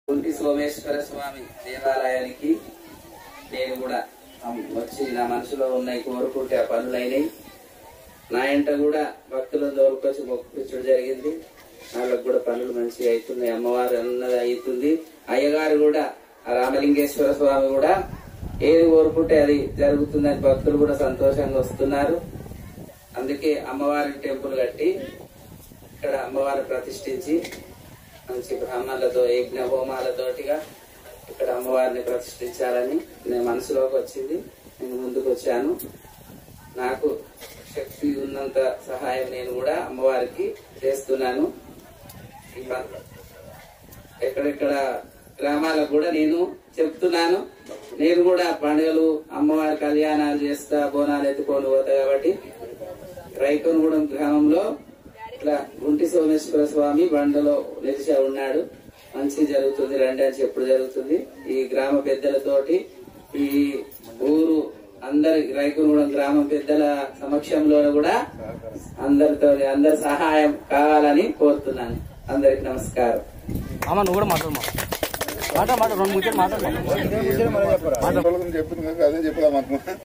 కుంటి సోమేశ్వర స్వామి దేవాలయానికి నేను కూడా వచ్చి నా మనసులో ఉన్నాయి కోరుకుంటే ఆ పనులైనవి. నా ఇంట కూడా భక్తులను దోలుకొచ్చి మొక్కుపించడం జరిగింది. వాళ్ళకు కూడా పనులు మంచిగా అవుతున్నాయి. అమ్మవారు అన్నది అవుతుంది. అయ్యగారు కూడా ఆ రామలింగేశ్వర స్వామి కూడా ఏది కోరుకుంటే అది జరుగుతుందని భక్తులు కూడా సంతోషంగా వస్తున్నారు. అందుకే అమ్మవారి టెంపుల్ కట్టి ఇక్కడ అమ్మవారిని ప్రతిష్ఠించి మంచి బ్రాహ్మణులతో యజ్ఞ హోమాలతోటిగా ఇక్కడ అమ్మవారిని ప్రతిష్ఠించాలని నేను మనసులోకి వచ్చింది. నేను ముందుకు వచ్చాను. నాకు శక్తి ఉన్నంత సహాయం నేను కూడా అమ్మవారికి చేస్తున్నాను. ఎక్కడెక్కడ గ్రామాలకు కూడా నేను చెప్తున్నాను. నేను కూడా పండుగలు అమ్మవారి కళ్యాణాలు చేస్తా, బోనాలు ఎత్తుకొని పోతా. కాబట్టి రైకనగూడెం గ్రామంలో ఇట్లా గుంటి సోమేశ్వర స్వామి బండలో నిలిచి ఉన్నాడు. మంచి జరుగుతుంది, రండి అని చెప్పుడు జరుగుతుంది. ఈ గ్రామ పెద్దలతోటి ఈ ఊరు అందరి రైకనగూడెం గ్రామం పెద్దల సమక్షంలో కూడా అందరి సహాయం కావాలని కోరుతున్నాను. అందరికి నమస్కారం. నువ్వు కూడా మాట్లాడు 2 ముచ్చట్లు మాట్లాడు. చెప్తుంది అదే చెప్దాం అనుకున్నా.